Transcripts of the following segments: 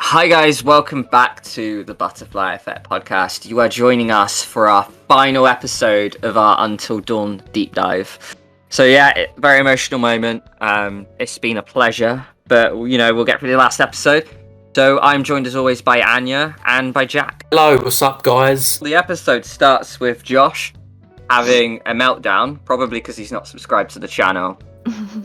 Hi guys, welcome back to the Butterfly Effect podcast. You are joining us for our final episode of our Until Dawn deep dive. So yeah, very emotional moment. It's been a pleasure, but we'll get through the last episode. So I'm joined as always by Anya and by Jack. Hello, what's up guys? The episode starts with Josh having a meltdown, probably because he's not subscribed to the channel.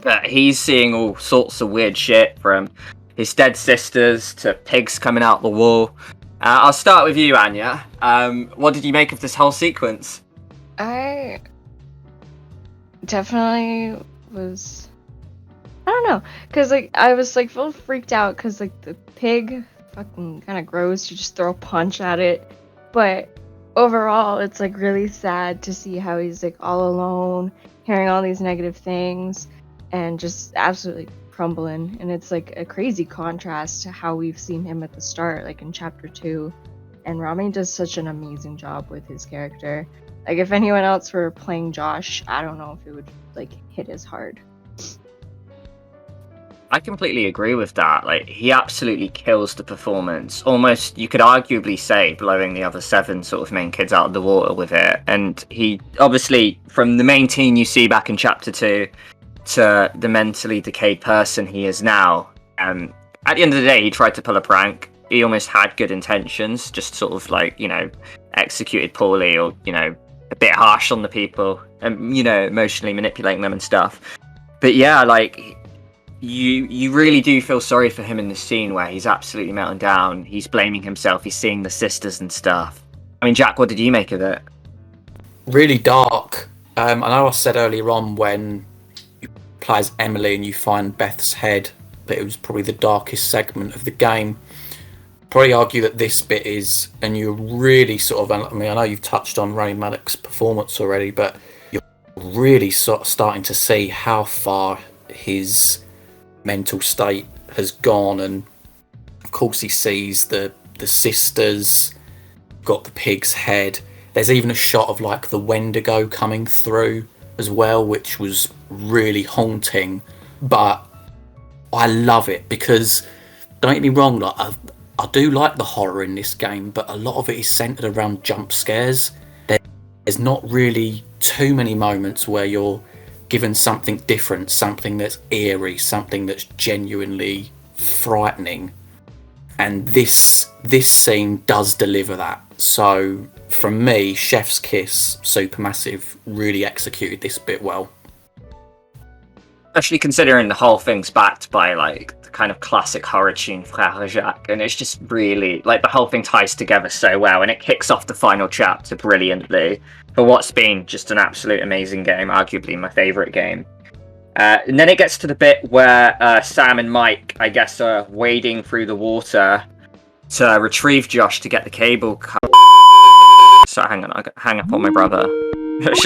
But he's seeing all sorts of weird shit, from his dead sisters to pigs coming out the wall. I'll start with you, Anya. What did you make of this whole sequence? I definitely was, I don't know, because I was full freaked out because the pig fucking kind of gross. You just throw a punch at it, but overall it's really sad to see how he's all alone, hearing all these negative things, and just absolutely crumbling. And it's a crazy contrast to how we've seen him at the start, in chapter 2. And Rami does such an amazing job with his character. If anyone else were playing Josh, I don't know if it would hit as hard. I completely agree with that. He absolutely kills the performance. Almost, you could arguably say, blowing the other 7 sort of main kids out of the water with it. And he, obviously, from the main teen you see back in chapter 2 to the mentally decayed person he is now, at the end of the day, he tried to pull a prank. He almost had good intentions, just sort of executed poorly, or a bit harsh on the people, and emotionally manipulating them and stuff. But yeah, you really do feel sorry for him in the scene where he's absolutely melting down. He's blaming himself. He's seeing the sisters and stuff. I mean, Jack, what did you make of it? Really dark. I know I said earlier on when you play as Emily and you find Beth's head that it was probably the darkest segment of the game. Probably argue that this bit is, and you're really sort of, I mean, I know you've touched on Rami Malek's performance already, but you're really sort of starting to see how far his mental state has gone. And of course he sees the sisters, got the pig's head. There's even a shot of the Wendigo coming through as well, which was really haunting. But I love it because, don't get me wrong, I do like the horror in this game, but a lot of it is centered around jump scares. There's not really too many moments where you're given something different, something that's eerie, something that's genuinely frightening. And this scene does deliver that. So from me, chef's kiss, Supermassive really executed this bit well. Especially considering the whole thing's backed by the kind of classic horror tune Frère Jacques, and it's just really the whole thing ties together so well, and it kicks off the final chapter brilliantly for what's been just an absolute amazing game, arguably my favourite game. And then it gets to the bit where Sam and Mike, I guess, are wading through the water to retrieve Josh to get the cable cut. So hang on, I hang up on my brother.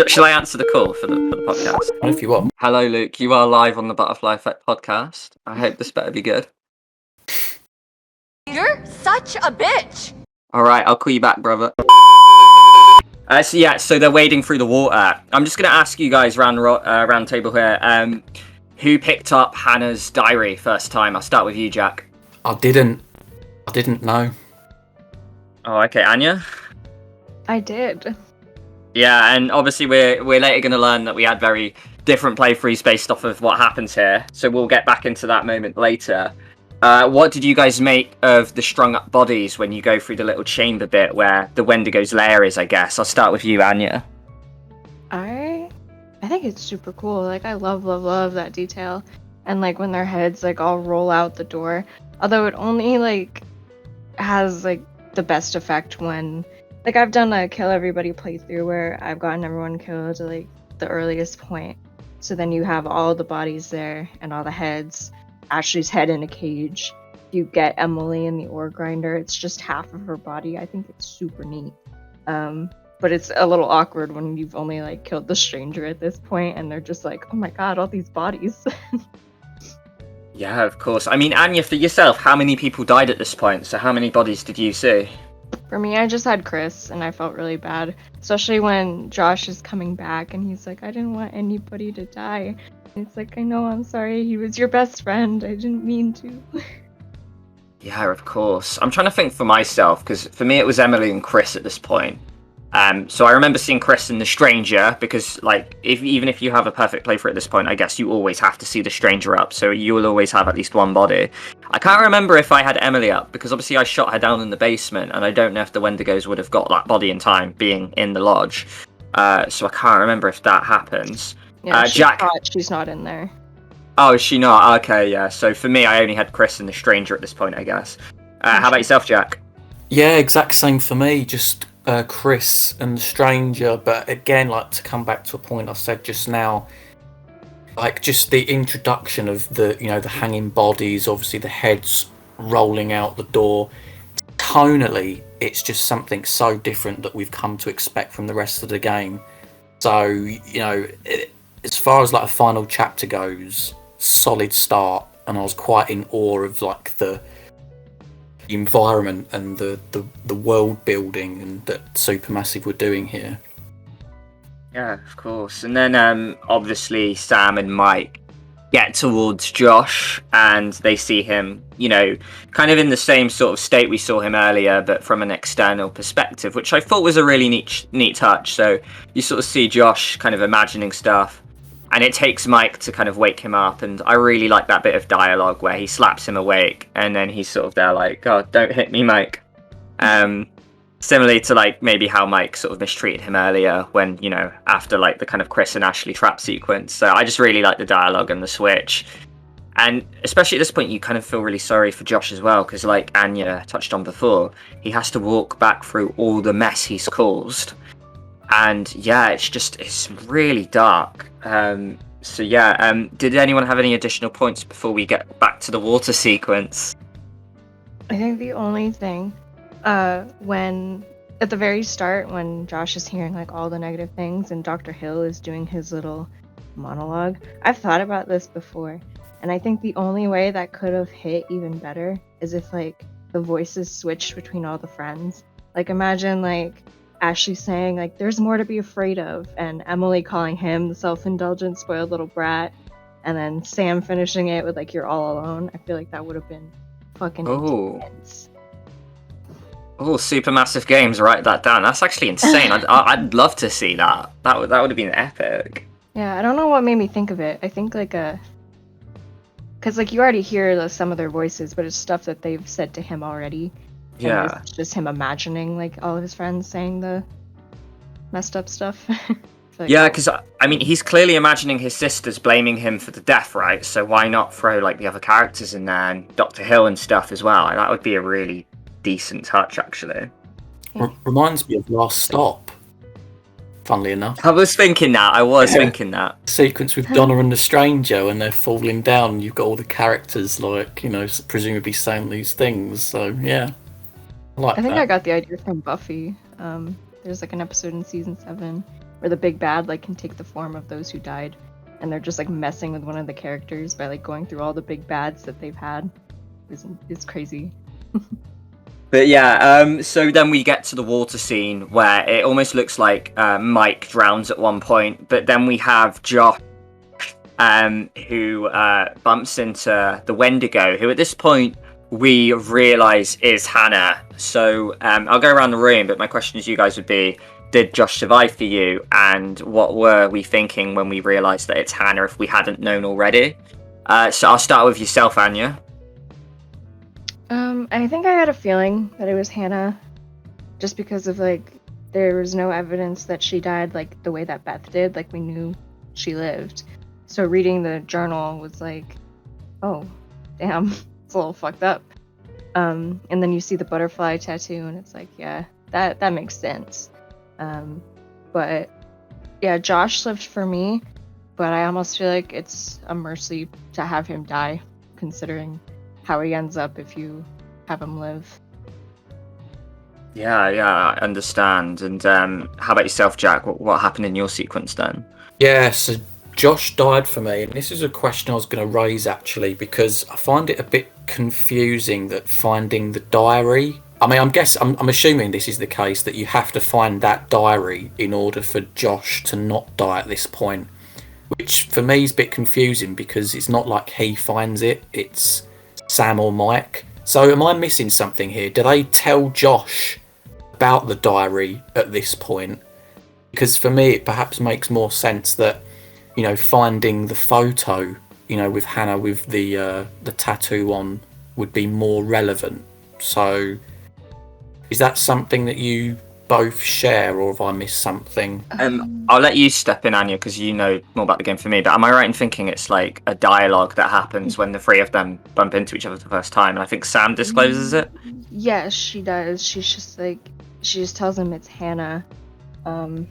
Shall I answer the call for the podcast? If you want. Hello, Luke. You are live on the Butterfly Effect podcast. I hope this better be good. You're such a bitch! Alright, I'll call you back, brother. So they're wading through the water. I'm just going to ask you guys round table here. Who picked up Hannah's diary first time? I'll start with you, Jack. I didn't know. Oh, okay. Anya? I did. Yeah, and obviously we're later going to learn that we had very different playthroughs based off of what happens here. So we'll get back into that moment later. What did you guys make of the strung up bodies when you go through the little chamber bit where the Wendigo's lair is, I guess? I'll start with you, Anya. I think it's super cool. I love that detail. And when their heads all roll out the door. Although it only has the best effect when I've done a kill everybody playthrough where I've gotten everyone killed to the earliest point. So then you have all the bodies there and all the heads. Ashley's head in a cage. You get Emily in the ore grinder. It's just half of her body. I think it's super neat. But it's a little awkward when you've only killed the stranger at this point and they're just oh my god, all these bodies. Yeah, of course. I mean, Anya, for yourself, how many people died at this point? So how many bodies did you see? For me, I just had Chris, and I felt really bad. Especially when Josh is coming back, and he's I didn't want anybody to die. And it's I know, I'm sorry, he was your best friend. I didn't mean to. Yeah, of course. I'm trying to think for myself, because for me it was Emily and Chris at this point. So I remember seeing Chris and the Stranger, because like even if you have a perfect playthrough at this point, I guess you always have to see the Stranger up, so you will always have at least one body. I can't remember if I had Emily up, because obviously I shot her down in the basement, and I don't know if the Wendigos would have got that body in time, being in the lodge. So I can't remember if that happens. Yeah, she's Jack. not, she's not in there. Oh, is she not? Okay, yeah. So for me, I only had Chris and the Stranger at this point, I guess. How about yourself, Jack? Yeah, exact same for me. Just Chris and the Stranger. But again, like to come back to a point I said just now, like just the introduction of the the hanging bodies, obviously the heads rolling out the door. Tonally, it's just something so different that we've come to expect from the rest of the game. So as far as like a final chapter goes, solid start, and I was quite in awe of like the environment and the world building and that Supermassive were doing here. Yeah, of course. And then obviously Sam and Mike get towards Josh, and they see him, kind of in the same sort of state we saw him earlier, but from an external perspective, which I thought was a really neat touch. So you sort of see Josh kind of imagining stuff, and it takes Mike to kind of wake him up, and I really like that bit of dialogue where he slaps him awake, and then he's sort of there like, "God, don't hit me, Mike." Similarly to like maybe how Mike sort of mistreated him earlier when, after like the kind of Chris and Ashley trap sequence. So I just really like the dialogue and the switch. And especially at this point, you kind of feel really sorry for Josh as well, because like Anya touched on before, he has to walk back through all the mess he's caused. And yeah, it's really dark. Did anyone have any additional points before we get back to the water sequence? I think the only thing, when at the very start, when Josh is hearing like all the negative things and Dr. Hill is doing his little monologue, I've thought about this before, and I think the only way that could have hit even better is if like the voices switched between all the friends. Like imagine like Ashley saying like there's more to be afraid of, and Emily calling him the self-indulgent spoiled little brat, and then Sam finishing it with like you're all alone. I feel like that would have been fucking intense. Oh, Supermassive Games, write that down. That's actually insane. I'd love to see that. That would have been epic. Yeah, I don't know what made me think of it. I think like because like you already hear some of their voices, but it's stuff that they've said to him already. Yeah. It's just him imagining like all of his friends saying the messed up stuff. Like, yeah, because I mean, he's clearly imagining his sisters blaming him for the death, right? So why not throw like the other characters in there and Dr. Hill and stuff as well? That would be a really decent touch, actually. Reminds me of Last Stop, funnily enough. I was thinking that. Sequence with Donna and the Stranger when they're falling down, and you've got all the characters like presumably saying these things. So yeah, I think I got the idea from Buffy. There's like an episode in season 7 where the big bad like can take the form of those who died, and they're just like messing with one of the characters by like going through all the big bads that they've had. It's crazy. But yeah, so then we get to the water scene where it almost looks like Mike drowns at one point, but then we have Josh, who bumps into the Wendigo, who at this point we realise is Hannah. So I'll go around the room, but my question to you guys would be, did Josh survive for you? And what were we thinking when we realised that it's Hannah if we hadn't known already? So I'll start with yourself, Anya. I think I had a feeling that it was Hannah, just because of like there was no evidence that she died like the way that Beth did. Like we knew she lived, so reading the journal was like, oh, damn, it's a little fucked up. And then you see the butterfly tattoo, and it's like, yeah, that makes sense. But yeah, Josh lived for me, but I almost feel like it's a mercy to have him die, considering how he ends up if you have him live. Yeah, I understand. And how about yourself, Jack? What happened in your sequence then? Yeah, so Josh died for me, and this is a question I was going to raise actually, because I find it a bit confusing that finding the diary. I mean, I'm assuming this is the case, that you have to find that diary in order for Josh to not die at this point, which for me is a bit confusing because it's not like he finds it, it's Sam or Mike, So am I missing something here? Do they tell Josh about the diary at this point? Because for me, it perhaps makes more sense that, finding the photo, with Hannah with the tattoo on would be more relevant. So is that something that you both share, or have I missed something? I'll let you step in, Anya, because you know more about the game for me. But am I right in thinking it's like a dialogue that happens when the three of them bump into each other for the first time? And I think Sam discloses it. Yes, she does. She just tells him it's Hannah. I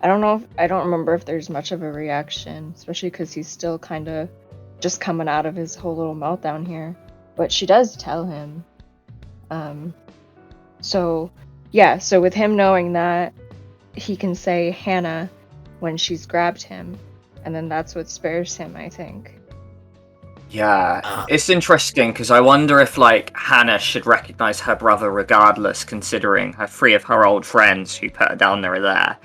don't remember if there's much of a reaction, especially because he's still kind of just coming out of his whole little meltdown here. But she does tell him. So with him knowing that, he can say Hannah when she's grabbed him, and then that's what spares him, I think. Yeah, it's interesting because I wonder if Hannah should recognize her brother regardless, considering her three of her old friends who put her down there are there.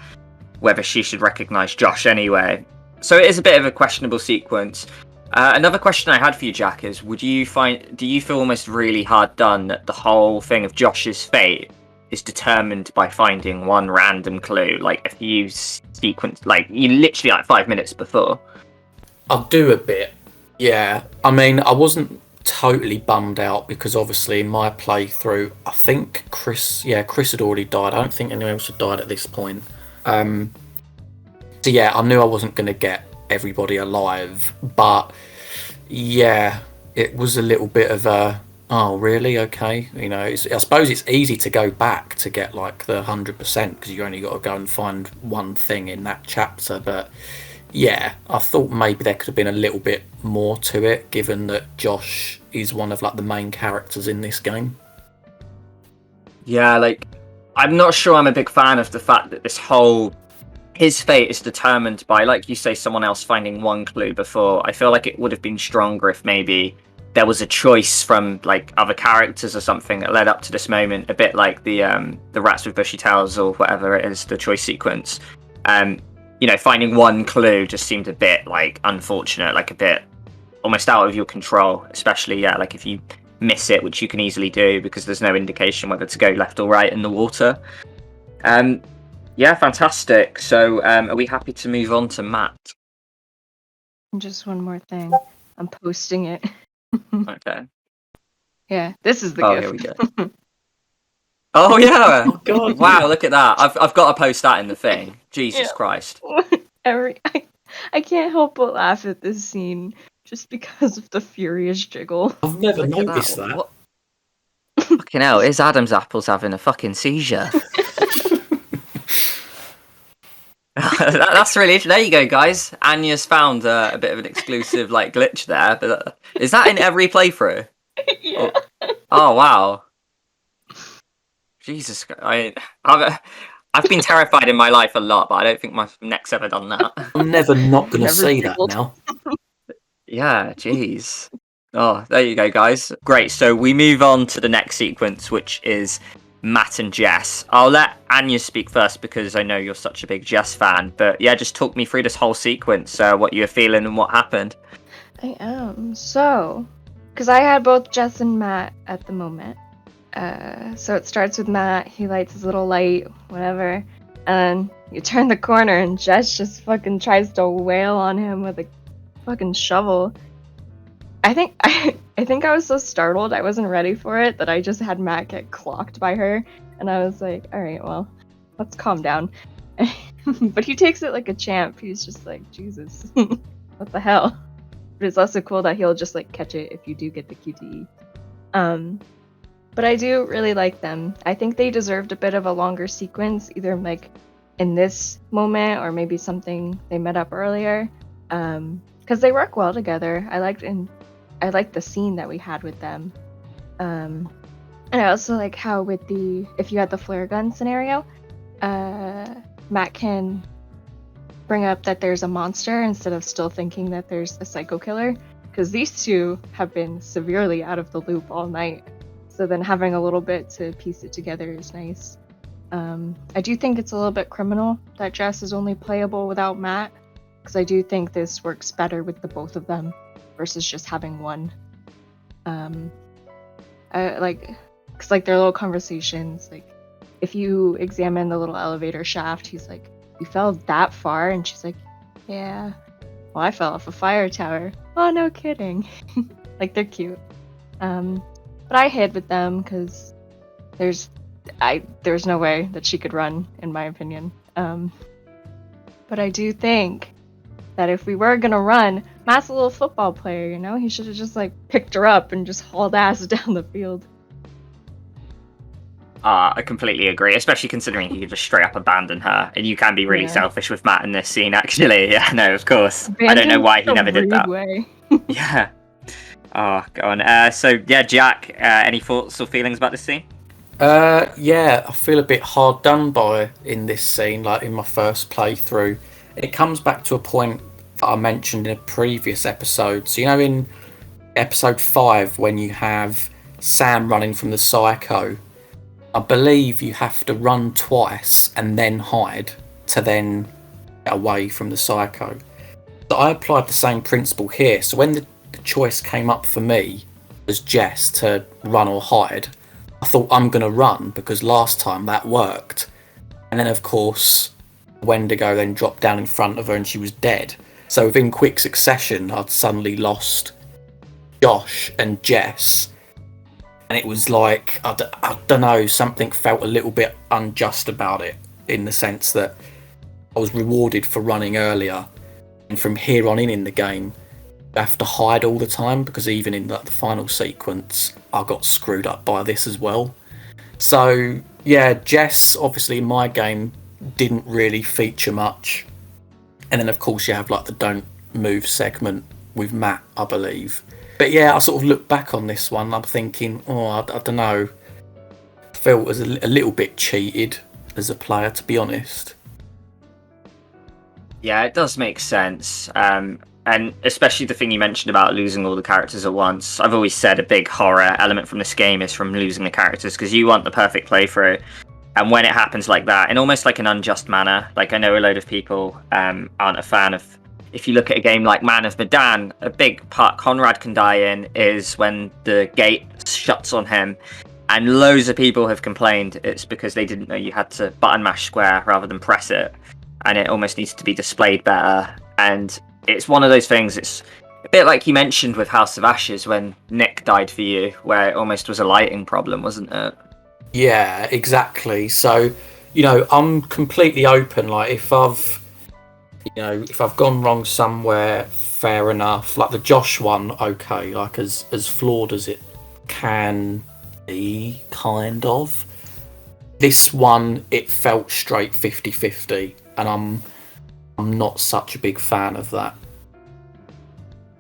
Whether she should recognize Josh anyway. So it is a bit of a questionable sequence. Another question I had for you, Jack, is do you feel almost really hard done that the whole thing of Josh's fate is determined by finding one random clue, if you sequence, you literally 5 minutes before? I'll do a bit. Yeah, I mean, I wasn't totally bummed out because obviously in my playthrough, I think Chris had already died. I don't think anyone else had died at this point. So yeah, I knew I wasn't going to get everybody alive, but yeah, it was a little bit of a, oh really, okay, I suppose it's easy to go back to get the 100% because you only got to go and find one thing in that chapter, but yeah, I thought maybe there could have been a little bit more to it, given that Josh is one of the main characters in this game. Yeah, I'm not sure I'm a big fan of the fact that his fate is determined by, like you say, someone else finding one clue before. I feel like it would have been stronger if maybe there was a choice from other characters or something that led up to this moment, a bit like the rats with bushy tails or whatever it is, the choice sequence. Finding one clue just seemed a bit unfortunate, a bit almost out of your control, especially if you miss it, which you can easily do because there's no indication whether to go left or right in the water. Yeah, fantastic. So are we happy to move on to Matt? Just one more thing. I'm posting it. Okay. Yeah, this is the Oh, gift. here we go. Oh yeah! Oh god! Wow, look at that! I've got to post that in the thing. Jesus Yeah. Christ! I can't help but laugh at this scene just because of the furious jiggle. I've never Look at noticed that. What? Fucking hell! Is Adam's apples having a fucking seizure? That's really. There you go, guys. Anya's found a bit of an exclusive glitch there. But is that in every playthrough? Yeah. Oh wow! Jesus, I've been terrified in my life a lot, but I don't think my neck's ever done that. I'm never not going to Never see that jiggled. now. Yeah, jeez. Oh, there you go, guys. Great. So we move on to the next sequence, which is Matt and Jess. I'll let Anya speak first because I know you're such a big Jess fan. But yeah, just talk me through this whole sequence, what you were feeling and what happened. I am. So, because I had both Jess and Matt at the moment. So it starts with Matt, he lights his little light, whatever, and you turn the corner and Jess just fucking tries to wail on him with a fucking shovel. I think I was so startled, I wasn't ready for it, that I just had Matt get clocked by her, and I was like, alright, well, let's calm down. But he takes it like a champ, he's just like, Jesus, what the hell? But it's also cool that he'll just catch it if you do get the QTE. But I do really like them. I think they deserved a bit of a longer sequence, either in this moment or maybe something they met up earlier. Because they work well together. I liked the scene that we had with them. And I also like how if you had the flare gun scenario, Matt can bring up that there's a monster instead of still thinking that there's a psycho killer. Because these two have been severely out of the loop all night. So then having a little bit to piece it together is nice. I do think it's a little bit criminal that Jess is only playable without Matt, because I do think this works better with the both of them versus just having one. Cause like their little conversations, like if you examine the little elevator shaft, he's like, "You fell that far," and she's like, "Yeah." Well, I fell off a fire tower. Oh, no kidding. Like they're cute. But I hid with them because there's no way that she could run, in my opinion. But I do think that if we were gonna run, Matt's a little football player, you know? He should have just like picked her up and just hauled ass down the field. I completely agree, especially considering he could just straight up abandon her, and you can be really selfish with Matt in this scene, actually. Yeah, no, of course. I don't know why he never did that. Way. Yeah. Oh, go on. So, yeah, Jack, any thoughts or feelings about this scene? Yeah, I feel a bit hard done by in this scene, like in my first playthrough. It comes back to a point that I mentioned in a previous episode. So, you know, in episode 5, when you have Sam running from the psycho, I believe you have to run twice and then hide to then get away from the psycho. So I applied the same principle here. So when the choice came up for me as Jess to run or hide, I thought I'm going to run because last time that worked. And then, of course, Wendigo then dropped down in front of her and she was dead. So within quick succession, I'd suddenly lost Josh and Jess. And it was like, I don't know, something felt a little bit unjust about it, in the sense that I was rewarded for running earlier. And from here on in the game, you have to hide all the time, because even in the final sequence, I got screwed up by this as well. So, yeah, Jess, obviously in my game, didn't really feature much. And then, of course, you have like the don't move segment with Matt, I believe. But yeah, I sort of look back on this one, I'm thinking, I don't know. I felt as a little bit cheated as a player, to be honest. Yeah, it does make sense. And especially the thing you mentioned about losing all the characters at once. I've always said a big horror element from this game is from losing the characters, because you want the perfect playthrough. And when it happens like that, in almost like an unjust manner, like I know a load of people aren't a fan of, if you look at a game like Man of Medan, a big part Conrad can die in is when the gate shuts on him. And loads of people have complained it's because they didn't know you had to button mash square rather than press it. And it almost needs to be displayed better. And it's one of those things, it's a bit like you mentioned with House of Ashes when Nick died for you, where it almost was a lighting problem, wasn't it? Yeah, exactly. So, you know, I'm completely open. Like, if I've gone wrong somewhere, fair enough. Like the Josh one, okay, like as flawed as it can be, kind of. This one, it felt straight 50-50, and I'm not such a big fan of that.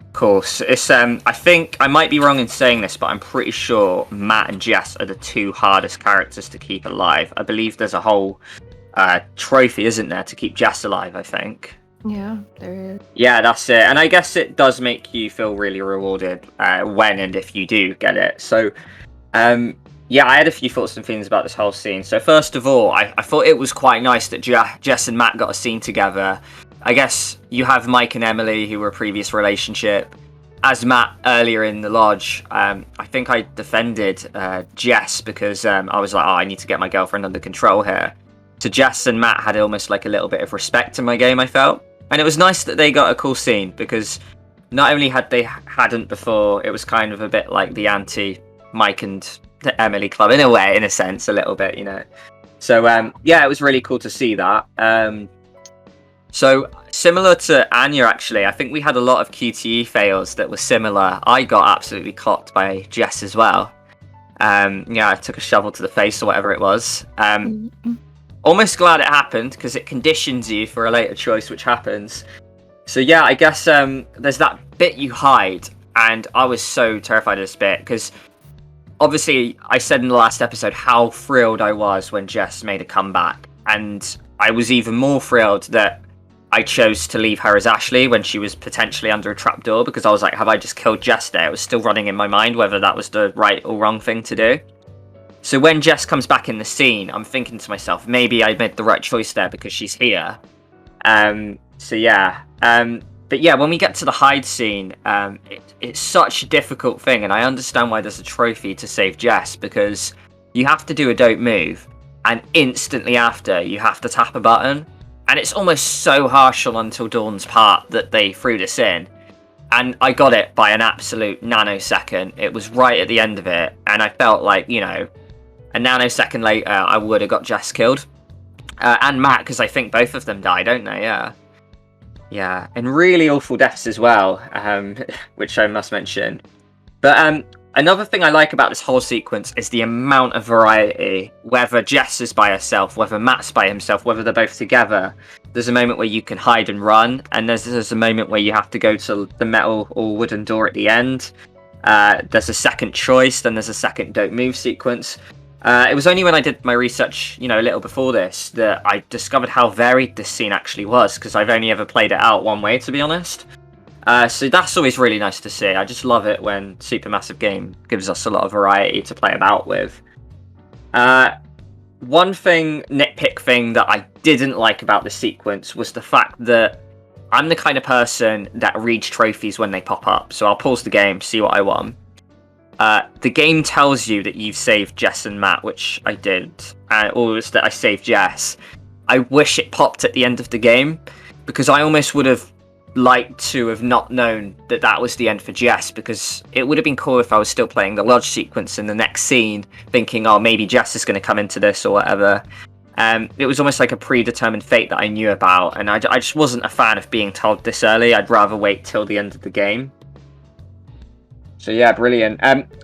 Of course, it's I think I might be wrong in saying this, but I'm pretty sure Matt and Jess are the two hardest characters to keep alive. I believe there's a whole trophy, isn't there, to keep Jess alive, I think. Yeah, there is. Yeah, that's it. And I guess it does make you feel really rewarded when and if you do get it. So, yeah, I had a few thoughts and feelings about this whole scene. So first of all, I thought it was quite nice that Jess and Matt got a scene together. I guess you have Mike and Emily, who were a previous relationship. As Matt earlier in the lodge, I think I defended Jess because I was like, I need to get my girlfriend under control here. So Jess and Matt had almost like a little bit of respect in my game, I felt. And it was nice that they got a cool scene, because not only hadn't before, it was kind of a bit like the anti-Mike and the Emily club in a way, in a sense, a little bit, you know. So, yeah, it was really cool to see that. So, similar to Anya, actually, I think we had a lot of QTE fails that were similar. I got absolutely clocked by Jess as well. Yeah, I took a shovel to the face or whatever it was. Almost glad it happened, because it conditions you for a later choice, which happens. So yeah, I guess there's that bit you hide, and I was so terrified of this bit, because obviously I said in the last episode how thrilled I was when Jess made a comeback, and I was even more thrilled that I chose to leave her as Ashley when she was potentially under a trapdoor, because I was like, have I just killed Jess there? It was still running in my mind whether that was the right or wrong thing to do. So when Jess comes back in the scene, I'm thinking to myself, maybe I made the right choice there because she's here. So yeah. But yeah, when we get to the hide scene, it's such a difficult thing, and I understand why there's a trophy to save Jess, because you have to do a dope move, and instantly after, you have to tap a button. And it's almost so harsh on Until Dawn's part that they threw this in. And I got it by an absolute nanosecond. It was right at the end of it, and I felt like, you know, a nanosecond later, I would have got Jess killed. And Matt, because I think both of them die, don't they? Yeah. Yeah, and really awful deaths as well, which I must mention. But another thing I like about this whole sequence is the amount of variety. Whether Jess is by herself, whether Matt's by himself, whether they're both together. There's a moment where you can hide and run, and there's a moment where you have to go to the metal or wooden door at the end. There's a second choice, then there's a second dope move sequence. It was only when I did my research, you know, a little before this, that I discovered how varied this scene actually was, because I've only ever played it out one way, to be honest. So that's always really nice to see. I just love it when Supermassive Game gives us a lot of variety to play about with. One nitpick thing that I didn't like about the sequence was the fact that I'm the kind of person that reads trophies when they pop up. So I'll pause the game, see what I want. The game tells you that you've saved Jess and Matt, which I did, or that I saved Jess. I wish it popped at the end of the game, because I almost would have liked to have not known that that was the end for Jess, because it would have been cool if I was still playing the lodge sequence in the next scene, thinking, oh, maybe Jess is going to come into this or whatever. It was almost like a predetermined fate that I knew about, and I just wasn't a fan of being told this early. I'd rather wait till the end of the game. So yeah, brilliant.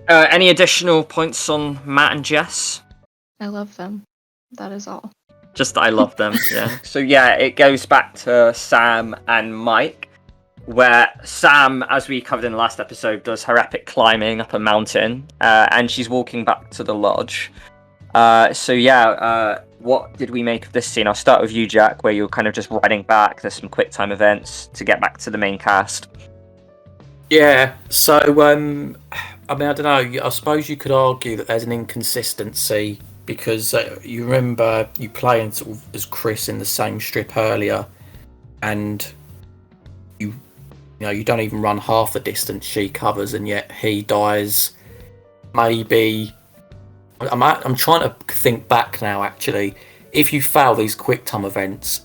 Any additional points on Matt and Jess? I love them. That is all. Just that I love them, yeah. So yeah, it goes back to Sam and Mike, where Sam, as we covered in the last episode, does her epic climbing up a mountain, and she's walking back to the lodge. What did we make of this scene? I'll start with you, Jack, where you're kind of just riding back. There's some quick time events to get back to the main cast. Yeah, so, I mean, I don't know, I suppose you could argue that there's an inconsistency, because you remember you playing sort of as Chris in the same strip earlier, and you don't even run half the distance she covers, and yet he dies. Maybe I'm trying to think back now. Actually, if you fail these quick time events,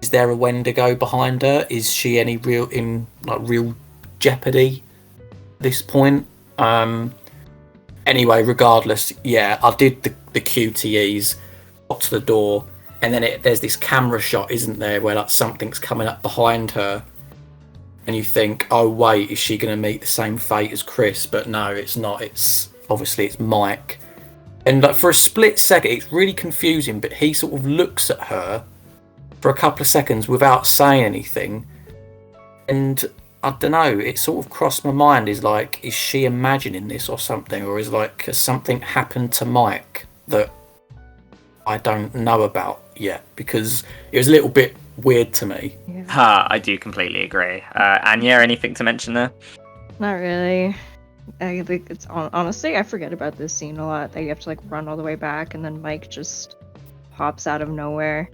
is there a Wendigo behind her? Is she any real jeopardy at this point? Anyway, regardless, yeah, I did the QTEs, got to the door, and then there's this camera shot, isn't there, where like something's coming up behind her, and you think, oh wait, is she going to meet the same fate as Chris? But no, it's not. It's Mike. And like, for a split second, it's really confusing, but he sort of looks at her for a couple of seconds without saying anything, and I don't know, it sort of crossed my mind, is she imagining this or something, or has something happened to Mike that I don't know about yet, because it was a little bit weird to me. Yeah. I do completely agree. Anya, anything to mention there? Not really. I think it's honestly, I forget about this scene a lot, that you have to run all the way back, and then Mike just pops out of nowhere.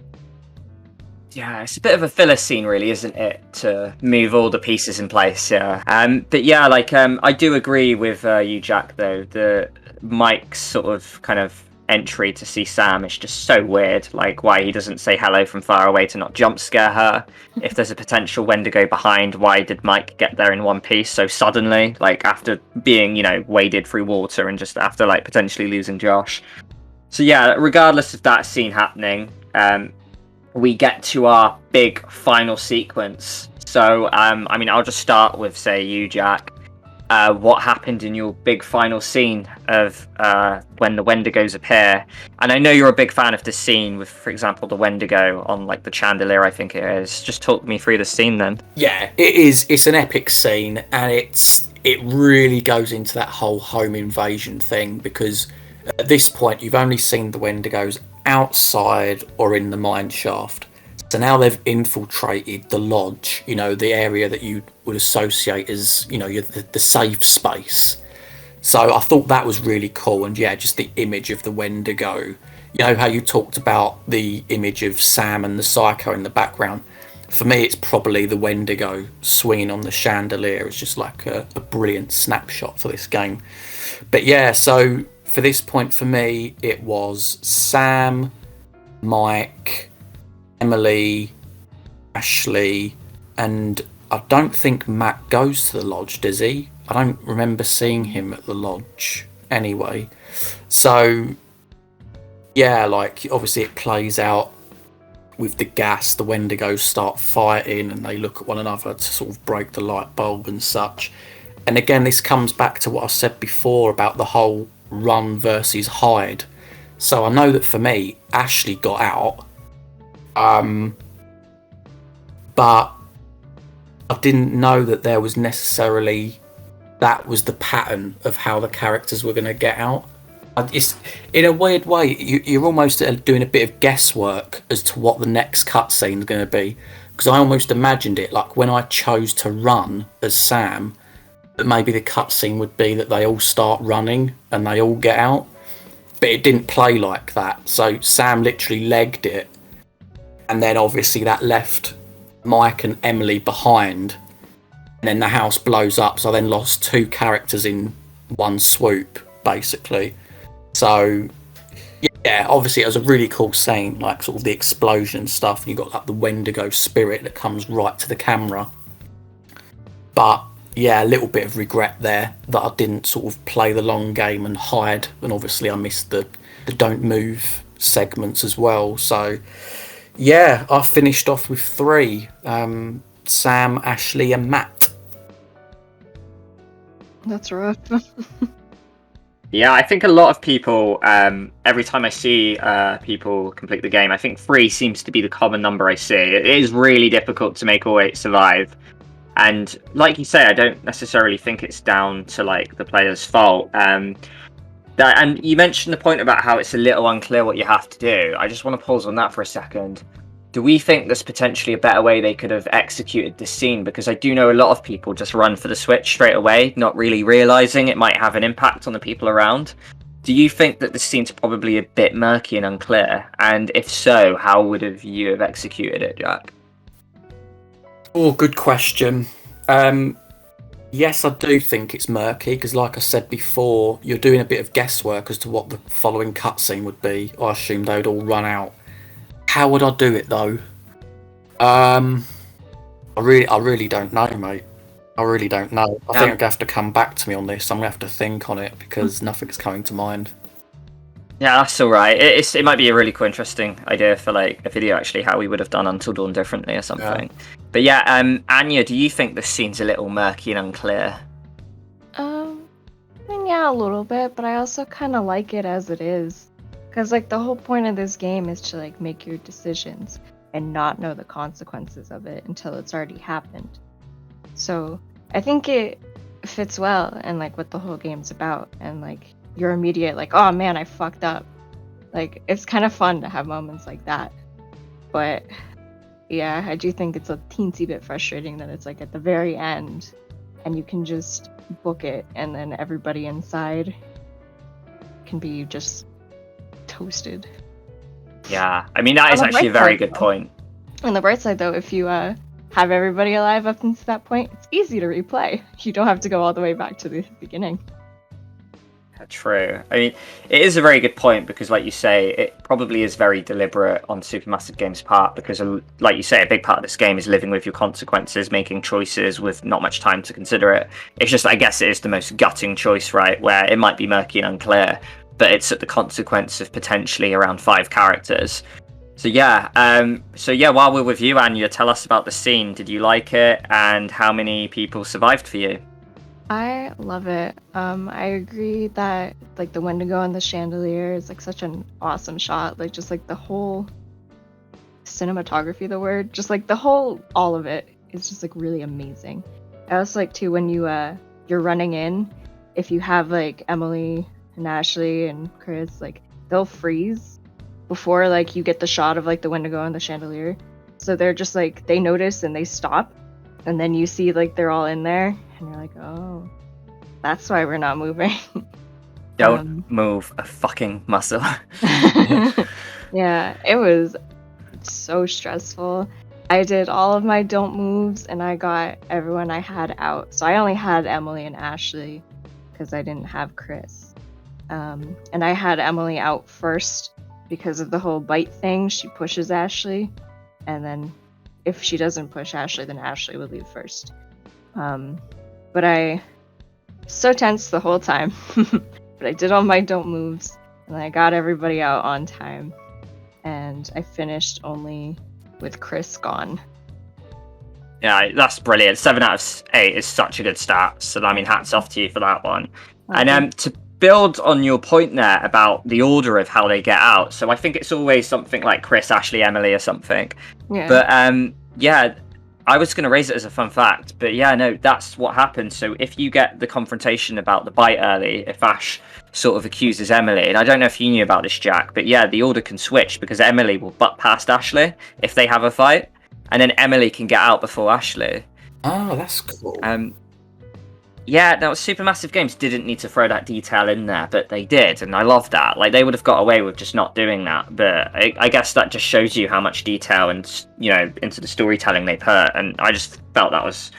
Yeah, it's a bit of a filler scene, really, isn't it, to move all the pieces in place, yeah. But yeah, I do agree with you, Jack, though. The Mike's sort of kind of entry to see Sam is just so weird, why he doesn't say hello from far away to not jump scare her. If there's a potential Wendigo behind, why did Mike get there in one piece so suddenly, after being, waded through water, and just after, potentially losing Josh. So yeah, regardless of that scene happening, we get to our big final sequence. So, I'll just start with, say, you, Jack. What happened in your big final scene of when the Wendigos appear? And I know you're a big fan of this scene with, for example, the Wendigo on the chandelier, I think it is. Just talk me through the scene then. Yeah, it is. It's an epic scene, and it really goes into that whole home invasion thing, because at this point you've only seen the Wendigos outside or in the mine shaft. So now they've infiltrated the lodge, the area that you would associate as, the safe space. So I thought that was really cool. And yeah, just the image of the Wendigo. You know how you talked about the image of Sam and the Psycho in the background. for me, it's probably the Wendigo swinging on the chandelier. It's just like a brilliant snapshot for this game. But yeah, so for this point for me, it was Sam, Mike, Emily, Ashley, and I don't think Matt goes to the lodge, does he? I don't remember seeing him at the lodge anyway. So yeah, like obviously it plays out with the gas. The Wendigos start fighting and they look at one another to sort of break the light bulb and such. And again, this comes back to what I said before about the whole run versus hide. So I know that for me, Ashley got out, but I didn't know that there was necessarily that was the pattern of how the characters were going to get out. It's, in a weird way, you're almost doing a bit of guesswork as to what the next cutscene is going to be, because I almost imagined it like when I chose to run as Sam, that maybe the cutscene would be that they all start running and they all get out, but it didn't play like that. So Sam literally legged it, and then obviously that left Mike and Emily behind, and then the house blows up, so I then lost 2 characters in one swoop, basically. So yeah, obviously it was a really cool scene, like sort of the explosion stuff, and you got like the Wendigo spirit that comes right to the camera. But yeah, a little bit of regret there that I didn't sort of play the long game and hide, and obviously I missed the don't move segments as well. So yeah, I finished off with 3, Sam, Ashley and Matt. That's rough. Yeah, I think a lot of people, every time I see people complete the game, I think 3 seems to be the common number I see. It is really difficult to make all 8 survive. And like you say, I don't necessarily think it's down to like the player's fault. And you mentioned the point about how it's a little unclear what you have to do. I just want to pause on that for a second. Do we think there's potentially a better way they could have executed this scene? Because I do know a lot of people just run for the switch straight away, not really realizing it might have an impact on the people around. Do you think that this scene's probably a bit murky and unclear? And if so, how would you have executed it, Jack? Oh, good question. Yes, I do think it's murky, because like I said before, you're doing a bit of guesswork as to what the following cutscene would be. I assumed they would all run out. How would I do it though? I really don't know, mate. I really don't know. I think I'm gonna have to come back to me on this. I'm gonna have to think on it because nothing's coming to mind. Yeah, that's all right. It might be a really cool, interesting idea for like a video actually, how we would have done Until Dawn differently or something. Yeah. But yeah, Anya, do you think this scene's a little murky and unclear? I mean, yeah, a little bit, but I also kind of like it as it is. Because, like, the whole point of this game is to, like, make your decisions and not know the consequences of it until it's already happened. So, I think it fits well and, like, what the whole game's about. And, like, your immediate, like, oh, man, I fucked up. Like, it's kind of fun to have moments like that. But, yeah, I do think it's a teensy bit frustrating that it's, like, at the very end and you can just book it and then everybody inside can be just toasted. Yeah, I mean that is actually a very good point. On the bright side though, if you have everybody alive up until that point, it's easy to replay. You don't have to go all the way back to the beginning. True. I mean, it is a very good point because, like you say, it probably is very deliberate on Supermassive Games' part because, like you say, a big part of this game is living with your consequences, making choices with not much time to consider it. It's just, I guess it is the most gutting choice, right, where it might be murky and unclear, but it's at the consequence of potentially around 5 characters. So yeah, while we're with you, Anya, tell us about the scene. Did you like it, and how many people survived for you? I love it. I agree that like the Wendigo on the chandelier is like such an awesome shot. Like just like the whole cinematography, just like the whole, all of it is just like really amazing. I also like too when you're running in, if you have like Emily and Ashley and Chris, like they'll freeze before like you get the shot of like the Wendigo on the chandelier. So they're just like, they notice and they stop, and then you see like they're all in there. And you're like, oh, that's why we're not moving. Don't move a fucking muscle. Yeah, it was so stressful. I did all of my don't moves, and I got everyone I had out. So I only had Emily and Ashley because I didn't have Chris. And I had Emily out first because of the whole bite thing. She pushes Ashley, and then if she doesn't push Ashley, then Ashley would leave first. But I so tense the whole time. But I did all my don't moves, and I got everybody out on time. And I finished only with Chris gone. Yeah, that's brilliant. 7 out of 8 is such a good stat. So, I mean, hats off to you for that one. Okay. And to build on your point there about the order of how they get out, so I think it's always something like Chris, Ashley, Emily, or something. Yeah. But yeah, I was going to raise it as a fun fact, but yeah, no, that's what happens. So if you get the confrontation about the bite early, if Ash sort of accuses Emily, and I don't know if you knew about this, Jack, but yeah, the order can switch because Emily will butt past Ashley if they have a fight, and then Emily can get out before Ashley. Oh, that's cool. Yeah, now Supermassive Games didn't need to throw that detail in there, but they did, and I love that. Like, they would have got away with just not doing that, but I guess that just shows you how much detail and, you know, into the storytelling they put, and I just felt that was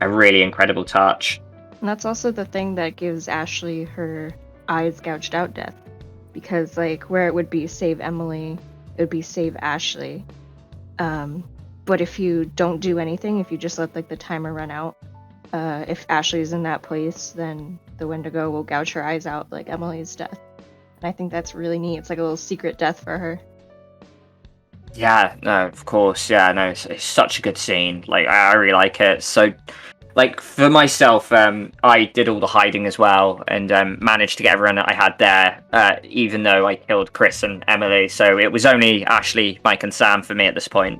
a really incredible touch. And that's also the thing that gives Ashley her eyes gouged out death. Because, like, where it would be save Emily, it would be save Ashley. But if you don't do anything, if you just let, like, the timer run out, if Ashley's in that place, then the Wendigo will gouge her eyes out like Emily's death. And I think that's really neat. It's like a little secret death for her. Yeah, no, of course. Yeah, no, it's such a good scene. Like, I really like it. So, like, for myself, I did all the hiding as well and managed to get everyone that I had there, even though I killed Chris and Emily. So it was only Ashley, Mike, and Sam for me at this point.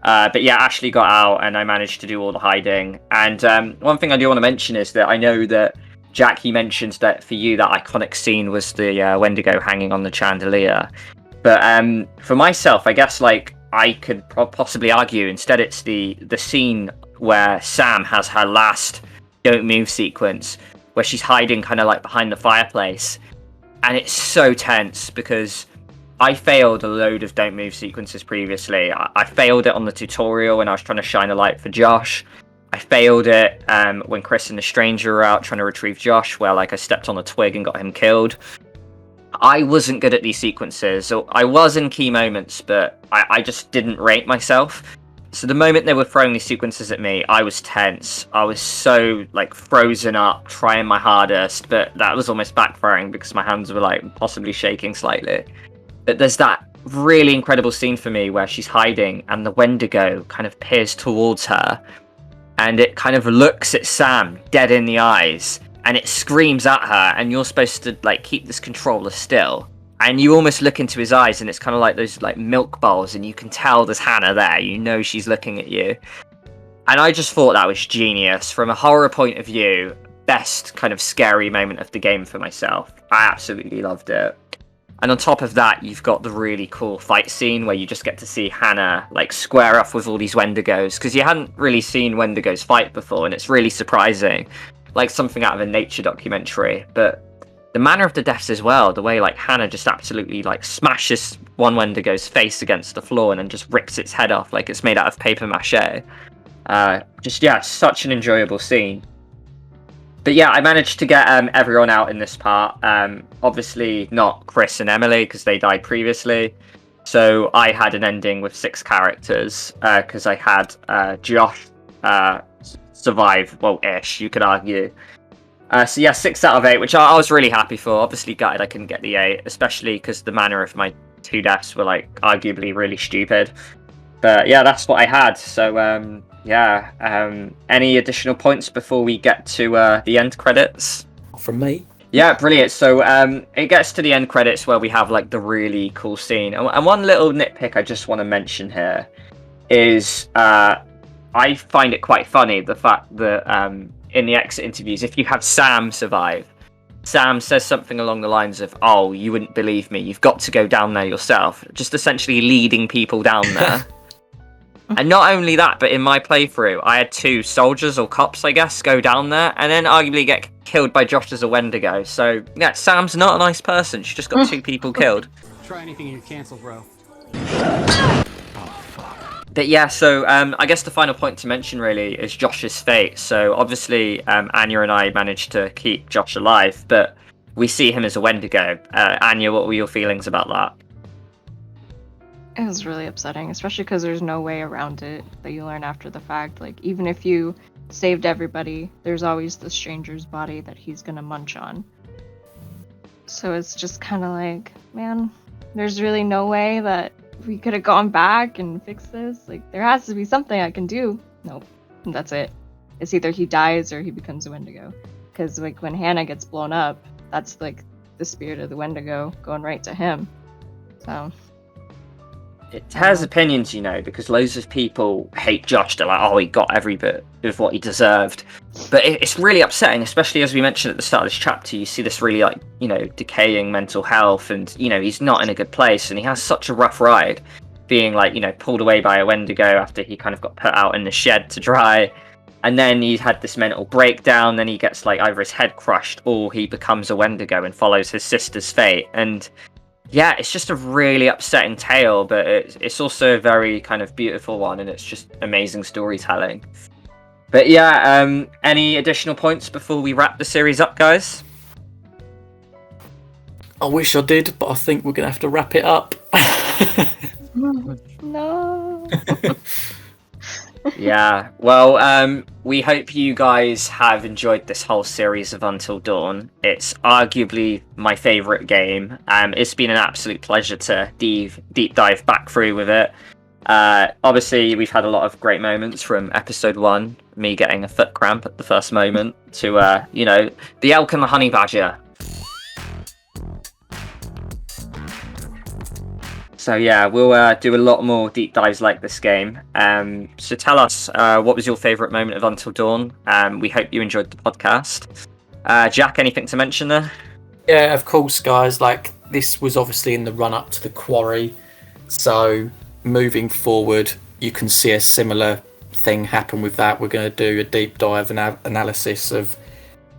But yeah, Ashley got out and I managed to do all the hiding. And one thing I do want to mention is that I know that, Jack, you mentioned that for you that iconic scene was the Wendigo hanging on the chandelier. But for myself, I guess, like, I could possibly argue instead it's the scene where Sam has her last don't move sequence where she's hiding kind of like behind the fireplace. And it's so tense because I failed a load of don't move sequences previously. I failed it on the tutorial when I was trying to shine a light for Josh. I failed it when Chris and the stranger were out trying to retrieve Josh, where, like, I stepped on a twig and got him killed. I wasn't good at these sequences. So I was in key moments, but I just didn't rate myself. So the moment they were throwing these sequences at me, I was tense. I was so, like, frozen up, trying my hardest, but that was almost backfiring because my hands were, like, possibly shaking slightly. But there's that really incredible scene for me where she's hiding and the Wendigo kind of peers towards her and it kind of looks at Sam dead in the eyes and it screams at her and you're supposed to, like, keep this controller still. And you almost look into his eyes and it's kind of like those, like, milk bowls and you can tell there's Hannah there. You know she's looking at you. And I just thought that was genius. From a horror point of view, best kind of scary moment of the game for myself. I absolutely loved it. And on top of that, you've got the really cool fight scene where you just get to see Hannah, like, square off with all these Wendigos, because you hadn't really seen Wendigos fight before, and it's really surprising, like something out of a nature documentary. But the manner of the deaths as well, the way, like, Hannah just absolutely, like, smashes one Wendigo's face against the floor and then just rips its head off like it's made out of paper mache. Just, yeah, such an enjoyable scene. But yeah, I managed to get everyone out in this part. Obviously not Chris and Emily because they died previously. So I had an ending with 6 characters because I had Josh survive, well-ish, you could argue. So yeah, 6 out of 8, which I was really happy for. Obviously gutted I couldn't get the 8, especially because the manner of my 2 deaths were, like, arguably really stupid. But yeah, that's what I had. So yeah, any additional points before we get to the end credits? From me? Yeah, brilliant. So it gets to the end credits where we have, like, the really cool scene. And one little nitpick I just want to mention here is I find it quite funny, the fact that in the exit interviews, if you have Sam survive, Sam says something along the lines of, "Oh, you wouldn't believe me, you've got to go down there yourself," just essentially leading people down there. And not only that, but in my playthrough, I had 2 soldiers or cops, I guess, go down there and then arguably get killed by Josh as a Wendigo. So, yeah, Sam's not a nice person. She just got 2 people killed. Try anything and you cancel, bro. But yeah, so I guess the final point to mention really is Josh's fate. So obviously Anya and I managed to keep Josh alive, but we see him as a Wendigo. Anya, what were your feelings about that? It was really upsetting, especially because there's no way around it that you learn after the fact. Like, even if you saved everybody, there's always the stranger's body that he's gonna munch on. So it's just kind of like, man, there's really no way that we could have gone back and fixed this. Like, there has to be something I can do. Nope. And that's it. It's either he dies or he becomes a Wendigo. Because, like, when Hannah gets blown up, that's, like, the spirit of the Wendigo going right to him. So... It has opinions, you know, because loads of people hate Josh. They're like, oh, he got every bit of what he deserved. But it's really upsetting, especially as we mentioned at the start of this chapter. You see this really, like, you know, decaying mental health, and, you know, he's not in a good place, and he has such a rough ride being, like, you know, pulled away by a Wendigo after he kind of got put out in the shed to dry. And then he had this mental breakdown, then he gets, like, either his head crushed or he becomes a Wendigo and follows his sister's fate. And yeah, it's just a really upsetting tale, but it's also a very kind of beautiful one, and it's just amazing storytelling. But yeah, any additional points before we wrap the series up, guys? I wish I did, but I think we're going to have to wrap it up. No. Yeah, well, we hope you guys have enjoyed this whole series of Until Dawn. It's arguably my favourite game. It's been an absolute pleasure to deep dive back through with it. Obviously, we've had a lot of great moments from episode 1, me getting a foot cramp at the first moment, to, you know, the elk and the honey badger. So yeah, we'll do a lot more deep dives like this game. So tell us, what was your favourite moment of Until Dawn? We hope you enjoyed the podcast. Jack, anything to mention there? Yeah, of course, guys. Like, this was obviously in the run-up to the quarry. So moving forward, you can see a similar thing happen with that. We're going to do a deep dive analysis of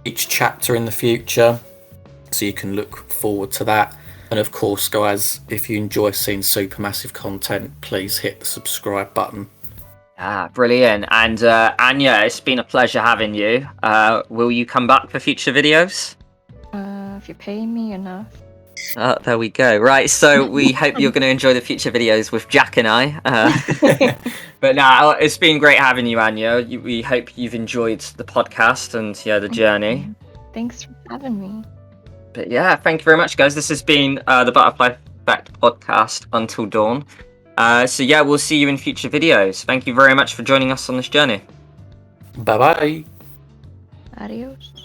each chapter in the future. So you can look forward to that. And of course, guys, if you enjoy seeing Supermassive content, please hit the subscribe button. Ah, brilliant. And Anya, it's been a pleasure having you. Will you come back for future videos? If you pay me enough. Oh, there we go. Right, so we hope you're going to enjoy the future videos with Jack and I. But no, it's been great having you, Anya. We hope you've enjoyed the podcast and the journey. Thanks for having me. But yeah, thank you very much, guys. This has been the Butterfly Effect podcast, Until Dawn. So yeah, we'll see you in future videos. Thank you very much for joining us on this journey. Bye-bye. Adios.